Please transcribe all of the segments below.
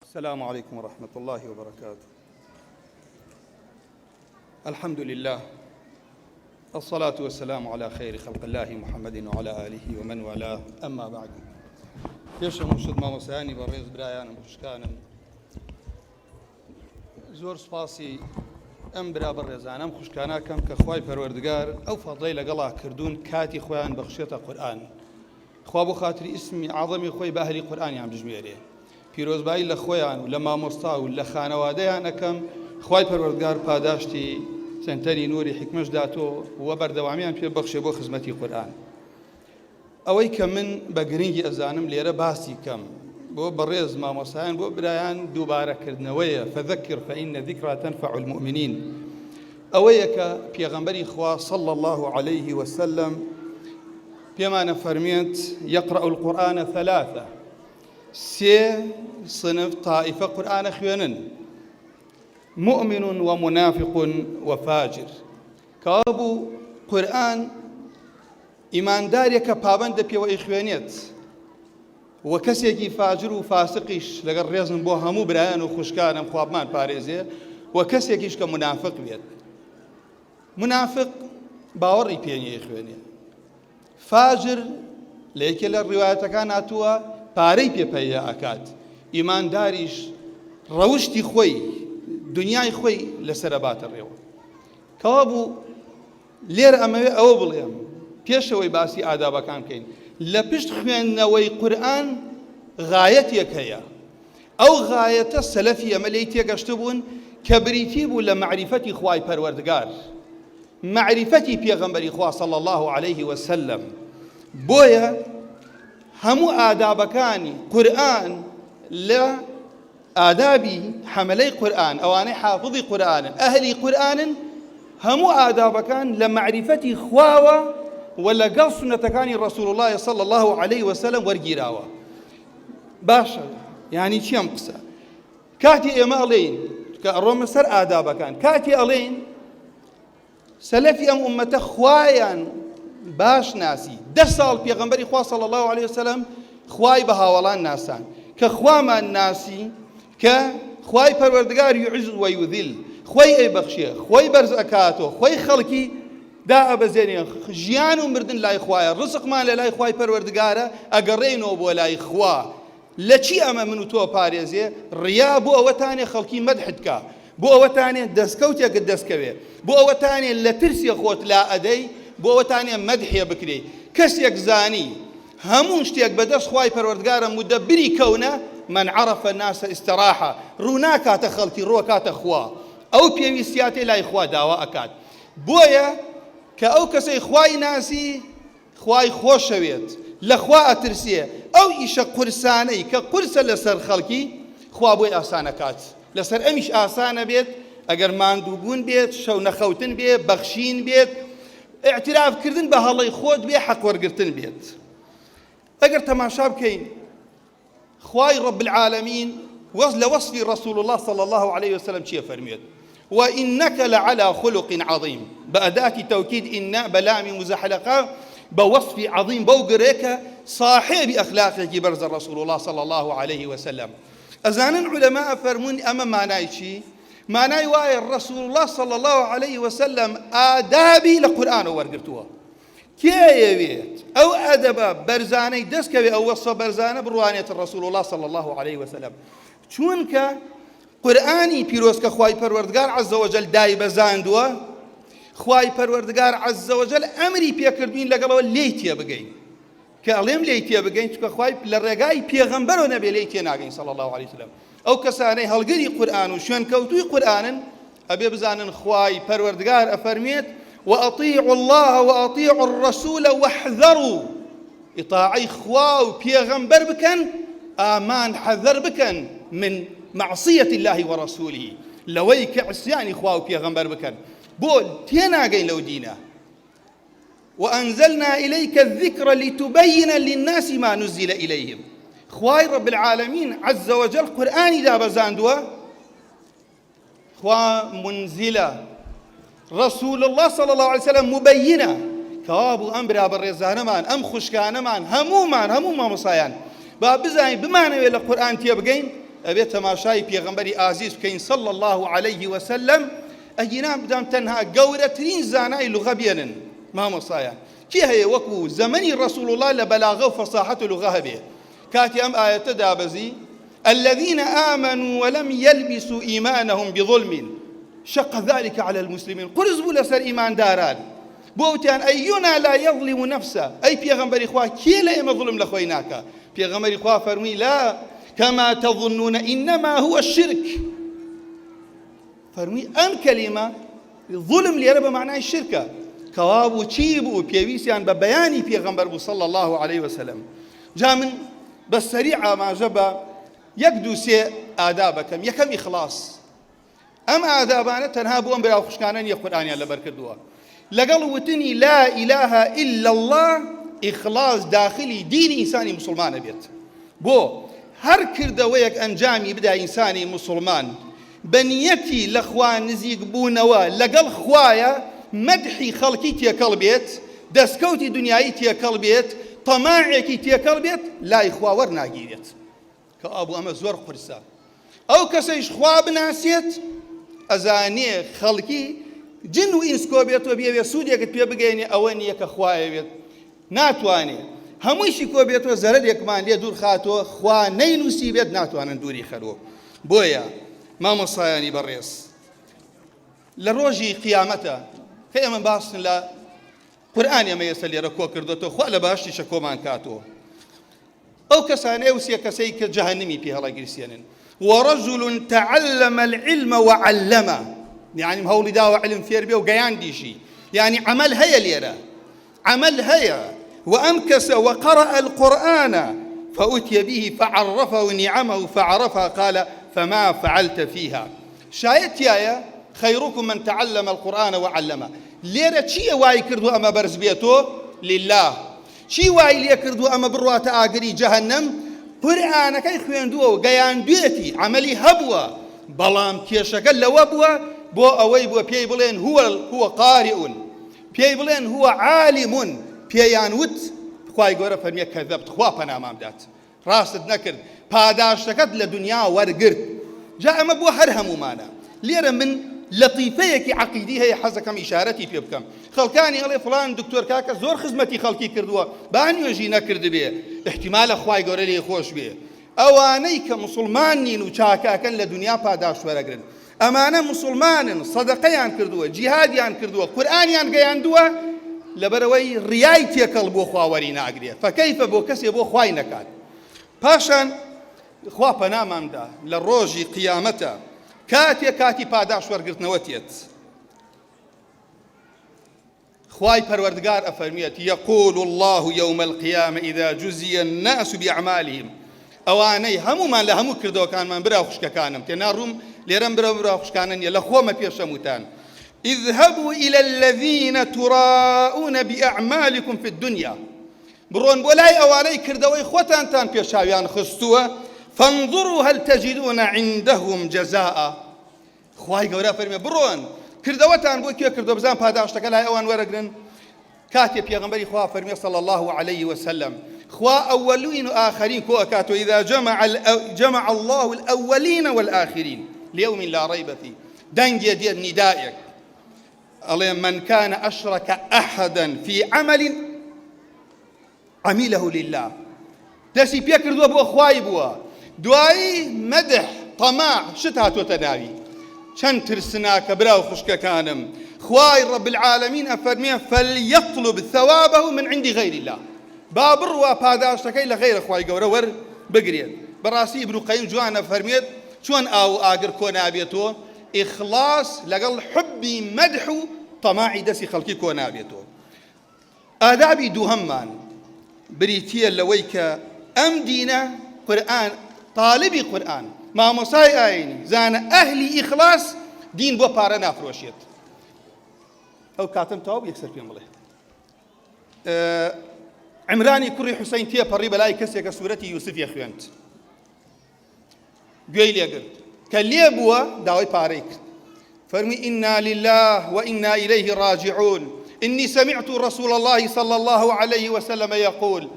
السلام عليكم ورحمة الله وبركاته. الحمد لله، الصلاة والسلام على خير خلق الله محمد وعلى آله ومن والاه. أما بعد، پێشەم شت مامۆسایانی بەڕێز برایانم خوشکانم، زۆر سپاسی ئەم برا بەڕێزانەم خوشکانەکەم کە خوای پەروەردگار ئەو فەضڵەی لەگەڵا کردوون کاتی خۆیان بەخشێتە قورئان. خوا بۆ خاتری ئیسمی عەظەمی خۆی بە ئەهلی قورئانیان بژمێرێ، پیرۆزبایی لە خۆیان و لە مامۆستا و لە خانەوادەیان ئەکەم. خوای پەروەردگار پاداشتی سنتەری نوری حکمەش داتۆ و بەردەوامیان پێ بەخشێ بۆ خزمەتی قورئان. ئەوەی کە من بە گرنگی ئەزانم لێرە باسی کەم بۆ بەڕێز مامۆسایان بۆ برایان دووبارەکردنەوەیە، فەذەکر فەئین ذیکرا تەنفع المؤمنین. ئەوەیە کە پێغەمبەری خوا صلی الله عليه وسلم پێمانە فەرمێت یەقرأ القورآن ثلاثة، سێ صنف طائفە قورئانە خوێنن، مؤمن ومنافق وفاجر. کەوابوو قورئان ئیماندارێکە پابەندە پێوە ئەیخوێنێت، و کەسێکی فاجر و فاسقیش لەگەڵ ڕێزم بۆ هەموو برایان و خوشکانم خوابمان پارێزێ، و کەسێکیش کە منافق بێت. منافق باوەڕی پێ نییە خوێنێ، فاجر لە یەکێ لە ڕیوایەتەکان هاتووە پارەی پێپەیە ئەکات، ئیمانداریش ڕەوشتی خۆی دنیای خۆی لەسەرە باتە ڕێوە. کەوابوو لێرە ئەمەوێ ئەوە بڵێم پێشەوەی باسی ئادابەکان بکەین، لە پشت خوێندنەوەی قورئان غایەتێک هەیە. ئەو غایەتە سەلەفی ئەمە لێی تێگەشتە بوون کە بریتی بوو لە معریفەتی خوای پەروەردگار، معریفەتی پێغەمبەری خوا صلی الله عليه وسلم. بۆیە هەموو ئادابەکانی قورئان لە ئادابی حەملەی قورئان، ئەوانەی حافظی قورئانن ئەهلی قورئانن، هەموو ئادابەکان لە معریفەتی خواوە و لەگەڵ سونەتەکانی ڕەسوول الله صلی الله عليه وسلم وەرگیراوە. باشە، یعنی چی ئەم قسە؟ کاتی ئێمە ئەڵێین کە ئەڕۆمە سەر ئادابەکان، کاتی ئەڵێین سەلەفی ئەم ئومەتە خوایان باش ناسی، 10 ساڵ پێغەمبەری خوا صلی الله عليه وسلم خوای بە هاوڵان ناسان، کە خوامان ناسی کە خوای پەروەردگار یعز و یذل، خۆی ئەیبەخشێ، خۆی بەرز ئەکاتەوە، خۆی خەڵکی دا ئەبەزێنێ، ژیان و مردن لای خوایە، ڕزقمان لە لای خوای پەروەردگارە، ئەگەڕێینەوە بۆ لای خوا. لە چی ئەمە من و تۆ پارێزێ؟ ڕیا بۆ ئەوەتانێ خەڵکی مەدحت کە، بۆ ئەوەتانێ دەستکەوتێکت دەستکەوێ، بۆ ئەوەتانێ لە ترسێ خۆت لا ئەدەی، بۆ ئەوەتانێ مەدحێ بکرێ. کەسێک زانی هەموو شتێک بەدەست خوای پەروەردگارە مدەبری کەونە، من عرف الناس استراحة، ڕووناکاتە خەڵکی، ڕۆکاتە خوا، ئەو پێویستیاتێ لای خوا داوا ئەکات. بۆیە کە ئەو کەسەی خوای ناسی خوای خۆشەوێت، لە خوا ئەترسێ، ئەو ئیشە قورسانەی کە قورسە لەسەر خەڵکی خوا بۆی ئاسانەکات، لەسەر ئەمیش ئاسانە بێت. ئەگەر ماندووبوون بێت، شەو نەخەوتن بێت، بەخشین بێت، ئاعترافکردن بە هەڵەی خۆت بێ، حەق وەرگرتن بێت. ئەگەر تەماشا بکەین خوای رب العالمین لە وەصفی رسول الله صلی الله عليه وسلم چیە فەرمێت؟ وإنك لعلى خلق عظيم، بأداة توكيد إن بلام مزحلقة، بوصف عظيم بوقريك صاحب أخلاقك برز رسول الله صلى الله عليه وسلم. أزان العلماء فرمون أما معناي شي؟ معناي واي الرسول الله صلى الله عليه وسلم آدابي لقرآن ورقرتوها كيبيت أو أدب برزاني دسكبي أو وصف برزانة بروانية الرسول الله صلى الله عليه وسلم. چونك قورئانی پیرۆز کە خوای پەروەردگار عەزە وەجەل دای بەزاندووە، خوای پەروەردگار عەزە وەجەل ئەمری پێکردوین لەگەڵەوە لێی تێبگەین، کە ئەڵێم لێی تێبگەین چونکە خوای لە ڕێگای پێغەمبەرەوە نەبێ لێی تێناگەین صلی الله عليه وسلم. ئەو کەسانەی هەڵگری قورئان و شوێنکەوتووی قورئانن ئەبێ بزانن خوای پەروەردگار ئەفەرمێت وأطيعوا الله وأطيعوا الرسول واحذروا، ئیطاعەی خوا و پێغەمبەر بکەن، ئامان حەذەر بکەن من معصية الله ورسوله، لوي كعصيان إخوة بيغمبر بكر بول تيناقين لو دينا. وأنزلنا إليك الذكر لتبين للناس ما نزل إليهم. خواي رب العالمين عز وجل قرآن دا بزاندوا، خوا منزلة رسول الله صلى الله عليه وسلم مبينة، كوابو أمبرا بالرزانمان أم خشكانمان همومان هموما مصايان، با بزاين بمعنى القرآن تيبقين ئەبێت تەماشای پێغەمبەری ئازیز بکەین صلی الله عليه وسلم ئەگینا بدەم تەنها گەورەترین زانای لوغە بێنن مامۆسایان کێ هەیە وەکو زەمەنی ڕەسوڵ الله لە بەلاغە و فەساحەت و لوغە هەبێ کاتی ئەم ئایەتە دابەزی الذين آمنوا ولم يلبسوا إيمانهم بظلم شق ذلك على المسلمين قرز بوو لەسەر ئیمانداران بۆ وتیان ئەیونا لا يظلم نفسه ئەی پێغەمبەری خوا کێ لە ئێمە ظلم لە خۆی ناکە پێغەمبەری خوا فەرمووی لا كما تظنون إنما هو الشرك فەرمووی ئەم کەلیمە ظلم لێرە بە معنای شرکە کەوا بوو چی بوو پێویستیان بە بەیانی پێغەمبەر بوو صلی الله عليه وسلم جا من بە سەریع ئاماژە بە یەک دوو سێ ئادا بکەم یەکەم ئیخلاص ئەم ئادابانە تەنها بۆ ئەم براو خوشکانە نیە قورئانیان لەبەر کردووە لەگەڵ وتنی لا إله إلا الله ئیخلاص داخلی دینی ئینسانی مسلمانە بێت بۆ هەر کردەوەیەک ئەنجامی بدا ئینسانی مسلمان بەنیەتی لە خوا نزیک بوونەوە لەگەڵ خوایە مەدحی خەڵکی تێکەڵ بێت دەستکەوتی دنیایی تێکەڵ بێت تەماعێکی تێکەڵ بێت لای خوا وەرناگیرێت کە ئابوو ئەمە زۆر قورسە ئەو کەسەیش خوا بناسێت ئەزانێ خەڵکی جن و ئینس کۆ بێتەوە بێوێ سوودێکت پێ بگەینێ ئەوە نییە کە خوایە بێت ناتوانێ هەموویشی کۆ بێتەوە زەرەرێکمان لێ دوور خاتەوە خوا نەینووسی بێت ناتوانن دووری خەرەوە بۆیە مامۆسایانی بەڕێز لە ڕۆژی قیامەتە کە ئێمە باسن لە قورئانی ئەمە ئێستا لێرە کۆ کردوێتەوە خوا لە باشتیشە کۆمان کاتەوە ئەو کەسانەیە و سێ کەسەی کە جەهەنەمی پێ هەڵەگیرسێنن ورجل تعلم العلم وعلمه يعني هەوڵی داوە علم فێر بێ و گەیاندیشی يعني عمل هەیە لێرە عمل هەیە وأمكس وقرأ القرآن فأتي به فعرفه نعمه فعرفها قال فما فعلت فيها شايت يايا خيركم من تعلم القرآن وعلمه ليرة چی وای کردو اما برز بيتو لله چی وای ليه کردو اما بروات آگری جهنم قرآنەکەی خوێندووە و گەیاندوێتی عملی هەبووە بەڵام کێشەکە لەوە بووە بۆ ئەوەی بووە پێی بڵێن هو قارئون پێی بڵێن هو عالم پێیان وت خوای گەورە فەرمیە کەذەبت خوا پەنامان بدات ڕاستت نەکرد پاداشتەکەت لە دنیا وەرگرت جا ئەمە بۆ هەر هەمومانە لێرە من لەطیفەیەکی عەقیدی هەیە حەزەکەم ئیشارەتی پێ بکەم خەڵکانی ئەڵێ فڵان دکتۆر کاکە زۆر خزمەتی خەڵکی کردووە با نوێژی نەکرد بێ احتیمالە خوای گەورە لێی خۆش بێ ئەوانەی کە مسلمان نین و چاکاکەن لە دنیا پاداش وەرەگرن ئەمانە مسلمانن سەدەقەیان کردووە جیهادیان کردووە قورئانیان گەیاندووە لەبەرەوەی ڕیای تێکەڵ بۆ خواوەری ناگرێت فەکەیفە بۆ کەسێ بۆ خوای نەکات پاشان خوا پەناماندا لە ڕۆژی قیامەتە کاتی پاداش وەرگرتنەوە تێت خوای پەروەردگار ئەفەرمێت يقول الله يوم القيامة إذا جزي الناس بأعمالهم ئەوانەی هەمومان لە هەموو کردەوەکانمان برا خوشکەکانم تێناڕووم لێرەم برا خوشکانە نیە لە خۆمە پێشەموتان اذهبوا إلى الذين تراءون بأعمالكم في الدنيا بڕۆن بۆ لای ئەوانەی کردەوەی خۆتانتان پێشاویان خستووە فانظروا هل تجدون عندهم جزاء خوای گەورە فەرمێ بڕۆن کردەوەتان بۆ کێ کردو بزان پاداشتەکە لای ئەوان وەرەگرن کاتێ پێغەمبەری خوا فەرمێ صلی الله عليه وسلم خوا أولين وآخرين كو أكاتو إذا جمع الله الأولين والآخرين ليوم لا ريب فيه دنجي دي الندائك من كان أشرك أحدا في عمل عمله لله دەستی پێ کردووە بۆ خوای بووە دوایی مەدح طەماع شت هاتووەتە ناوی چەند ترسناکە براو خوشکەکانم خوای رب العالمین ئەفەرمێ فليطلب ثوابه من عند غير الله با بڕوا پاداشتەکەی لە غەیرە خوای گەورە وەربگرێت بەڕاستی ئیبن قەیم جوانە فەرمێت چۆن ئاو ئاگر کۆ نابێتەوە ئیخلاص لەگەڵ حبی مەدح و طەماعی دەستی خەڵکی کۆ نابێتەوە ئادابی دووهەممان بریتیە لەوەی کە ئەم دینە قورئان طالبی قورئان مامۆسای ئاینی زانە ئەهلی ئیخلاص دین بۆ پارە نافرۆشێت ئەو کاتم تەواو یەکسەر پێم بڵێ عمرانی کوڕی حوسەین تێپەڕی بەلای کەسێکە سوورەتی یوسفی خوێند گوێی لێگرت کە لێ بووە داوای پارەی کرد فەرمی إنا لله وإنا إليه راجعون إني سمعت رسول الله صلى الله عليه وسلم يقول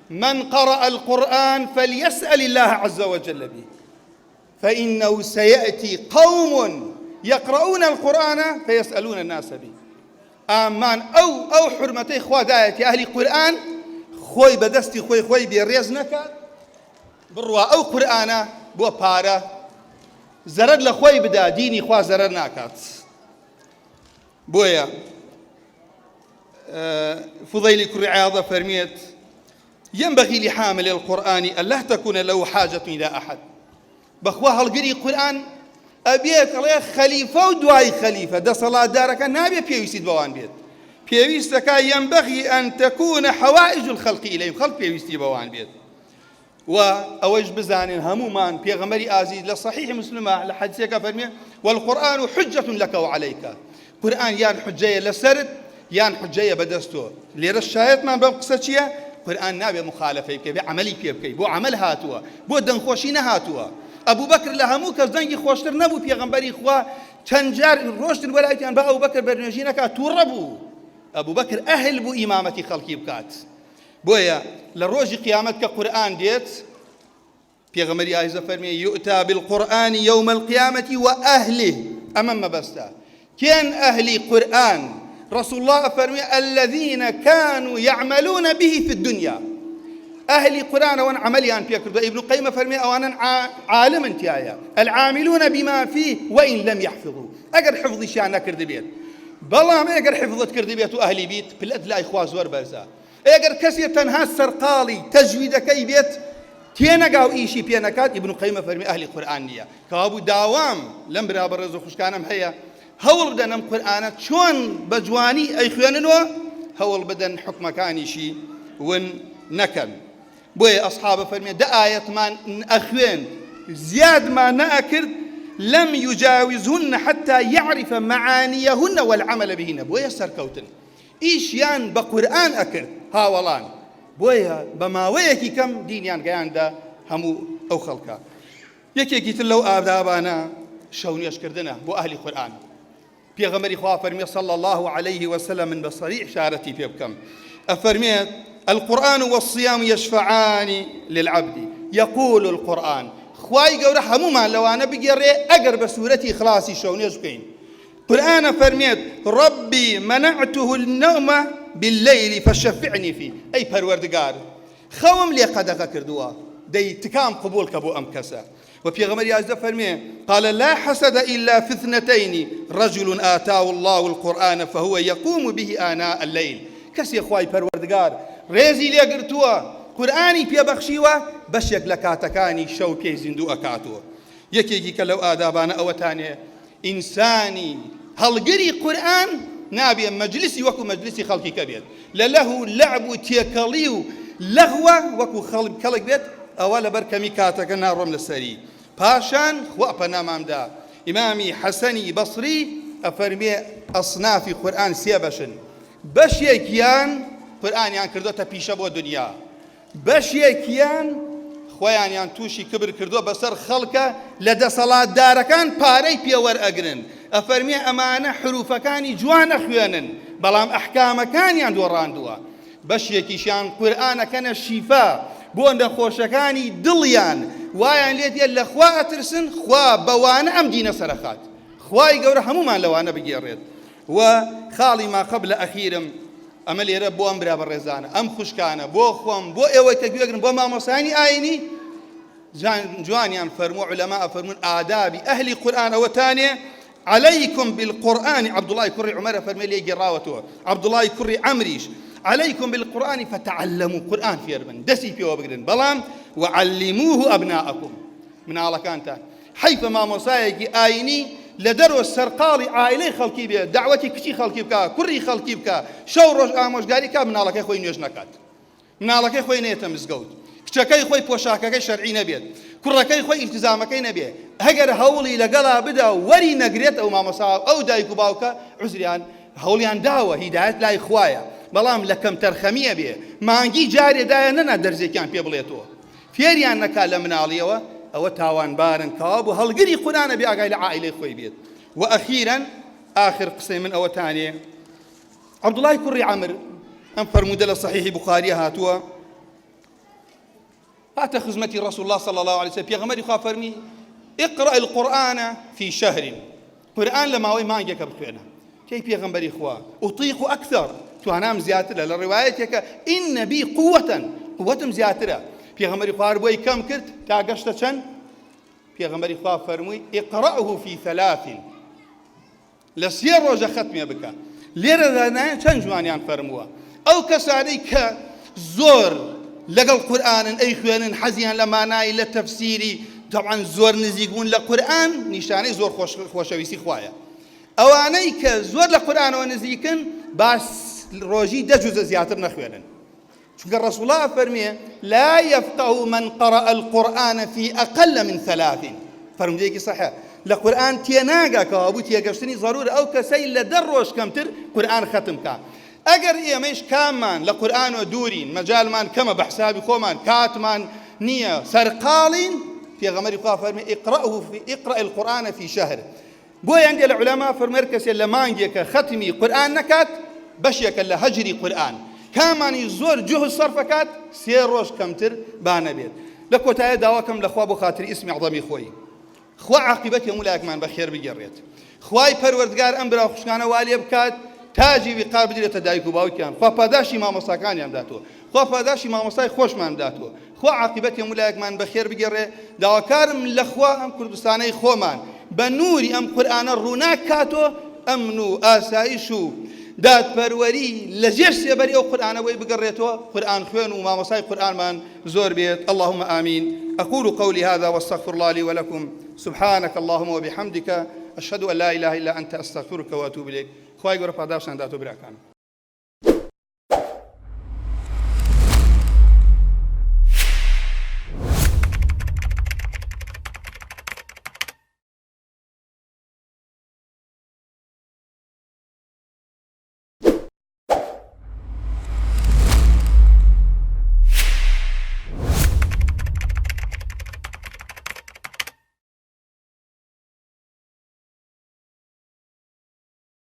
من قرأ القرآن فليسأل الله عز وجل به فإنه سيأتي قوم يقرؤون القرآن فيسألون الناس به. ئامان ئەو حرمەتەی خوا دایەتی ئەهلی قورئان خۆی بەدەستی خۆی بێڕێز نەکات، بڕوا ئەو قورئانە بۆ پارە زەرەر لە خۆی بدا، دینی خوا زەرەر ناکات. بۆیە فضيل كري عياضة فرميت ينبغي لحامل القرآن ألا تكون له حاجة إلى أحد. بخوا هالقري قرآن أبيك الله خليفة ودواي خليفة ده صلاة دارك نابي بيويسيد بوان بيت بيويستك ينبغي أن تكون حوائج الخلق إليهم، خلق بيويستي بوان بيت. وأوج بزانين همومان بيغمري آزيز لصحيح مسلمة لحديثك فرمي والقرآن حجة لك وعليك. قرآن يان حجية لسرد يان حجية بدستو ليرى الشايط ما بقصة قرآن نابي مخالفة بكي عملي بكي بو عمل هاتوا بو دن خوشين هاتوا. أبو بكر لهمو كزنجي خوشتر نبو بيغمبري خوا تنجار روشتن ولايتان با أبو بكر برنجينك توربو. أبو بكر أهل بو إمامتي خلقي بكات. بويا للروج قيامتك قرآن ديت بيغمري آيزة فرمي يؤتى بالقرآن يوم القيامة وأهله أمام بستا كان أهلي قرآن رسول الله فرمي الذين كانوا يعملون به في الدنيا. أهلي قرآن وأن عمليان بيكرد. ابن قيم فرمي أوانا عالم انتيايا العاملون بما فيه وإن لم يحفظوا. أقر حفظي شان كرد بيت بلا ما أقر حفظت كرد بيت وأهلي بيت بلاد لا إخوة زور برزا أقر كسي تنها السرقالي تجويد كي بيت تينا قاو إيشي بينكات. ابن قيم فرمي أهلي قرآن نيا كابو داوام لم برابر رزو خشكانم هيا هول بدنم قرآن شون بجواني أي خواننوا هول بدن حكم كاني شي ون نكن. بوي أصحاب فرمي دا آية ما أخوين زياد ما نأكرد لم يجاوزهن حتى يعرف معانيهن والعمل بهن. بوي سركوتن إيش يان بقرآن أكرد هاولان بوي بماويكي كم دين يان قيان دا همو أو خلقا يكي قلت لو آدابانا شوني أشكردنا بو أهل قرآن بيغمري خواه فرمي صلى الله عليه وسلم من بصريح شارتي بيبكم أفرميت القرآن والصيام يشفعان للعبد. يقول القرآن خواي قورا هموما لو أنا بقري أقرب سورتي خلاصي شوني أشكين قرآن فرميت ربي منعته النوم بالليل فشفعني فيه. أي پروردگار خوم لي قدغة كردوا دي تكام قبول كبو أمكسا. وفي غمر يازده فرميه قال لا حسد إلا في اثنتين رجل آتاه الله القرآن فهو يقوم به آناء الليل. كسي خواي پروردگار ريزي لي قرتوا قرآني بيا بخشيوا بشيك لكاتكاني شو بي زندو أكاتوا. يكي كلو آدابانا أو تانية إنساني هالقري قرآن نابي مجلسي وكو مجلسي خلقي كبير لله لعب تيكاليو لغوة وكو خلق بيت أولا بركمي كاتك نارم للسري باشان خواپنا مامدا إمامي حسني بصري أفرمي أصناف قرآن سيبشن باش يكيان قرآن يان كردو تبيشة بو دنيا باش يكيان خويان يان توشي كبر كردو بسر خلقه لدى صلاة داركان باري بيور أقرن أفرمي أمانة حروفكاني جوان خوانن بلام أحكامكاني عند وراندوا باش يكيشان قرآن كان الشفاء بۆ نەخۆشەکانی دڵیان وایان لێت لە خوا ئەترسن خوا بەوانە ئەم دینە سەرخات خوای گەورە هەمومان لەوانە بگێڕێت. و خاڵی ما قبل ئەخیرم ئەمە لێرە بۆ ئەم برا بەڕێزانە ئەم خوشکانە بۆ خۆم بۆ ئێوەی کە گوێگرن بۆ مامۆسانی ئاینی جوانیان فەرموو عولەما ئەفەرمون ئادابی ئەهلی قورئان ئەوە تانێ عليكم بالقرآن. عبد الله كري عمر فرمي لي جراوته عبد الله كري عمريش عليكم بالقرآن فتعلموا قرآن في أربن دسي في وبقرن بلام وعلموه أبناءكم من على كانت حيث ما مصايق آيني لدرو السرقالي عائلي خلقي بيه دعوتي كشي خلقي بكا كري خلقي بكا شو آموش قاري كا من على كي خوي نيوش نكات من على كي خوي نيتم مزقود كشكاي خوي بوشاكاكي شرعي نبيت كركاي خوي التزامكي نبيه هجر هولي لقلا بدا وري نقريت أو ما مصاب أو دايكو باوكا عزريان هوليان داوة هدايت لا إخوايا بەڵام لە کەم تەرخەمیە بێ مانگی جارێدایە نەنا دەرزێکیان پێ بڵێتەوە فێریان نەکا لە مناڵیەوە ئەوە تاوانبارن کەوا بوو هەڵگری قورئانە بێ ئاگای لە عائیلەی خۆی بێت. وأخيرا آخر قسەی من ئەوە تانێ عەبدوڵای کوڕی عەمر ئەم فەرموودە لە صحیحی بوخاریە هاتووە هاتە خزمەتی ڕەسوول الله صلی الله عليه وسلم پێغەمبەری خوا فەرمی اقرأ القرآن في شهر قرآن لما وي مانجك بخوينا كي بيغمبري إخوة أطيق أكثر توانام زياتر للرواية إن بي قوة زياتر بيغمبري إخوة بوي كم كرت تاقشت چن بيغمبري إخوة فرموي اقرأه في 3 لسير روجة ختمية بك ليرة ذانا چن جوانيان فرموه أو كساني كزور لقى القرآن أي خوان حزيان لما ناي للتفسيري طبعا زور نزيقون لقرآن نشاني زور خوشويسي خوايا أواني كزور لقرآن ونزيقن بس روجي دجوز زياتر نخوانا شوك الرسول الله فرميه لا يفقه من قرأ القرآن في أقل من 3 فرم ديكي صحيح لقرآن تيناقا كوابو تيقشتني ضروري أو كسي لدروش كمتر قرآن ختم كا أجر إيميش كامان لقرآن ودورين مجال مان كما بحسابي خومان كاتمان نية سرقالين في غمر فرمي اقرأ القرآن في شهر بوي عندي العلماء فرمركز اللي مانجيك ختمي قرآن نكات بشيك اللي هجري قرآن كامان يزور جهد صرفكات سيروش كمتر بانا بيت لكو تايا دواكم لخوابو خاطري اسمي عظمي خوي خوا عاقبتي مولاك مان بخير بجريت خواي پروردگار امبرا خوشكانه والي بكات تاجي وقار بدي تدايكو باوكيان خوا پاداشي ما مساكان يام داتو خوا پاداشي ما مساي خوش مان داتو خوا عاقبتي مولاك مان بخير بجري دواكارم لخوا ام كردستاني خومان بنوري ام قرآن الروناك كاتو امنو آسايشو داد پروری لجيش سيبري او قرآن وي بقريتو قرآن خوين وما مساي قرآن مان زور بيت اللهم آمين أقول قولي هذا واستغفر الله لي ولكم سبحانك اللهم وبحمدك أشهد أن لا إله إلا أنت أستغفرك وأتوب إليك خواهي قرب هذا وسنداتو براكان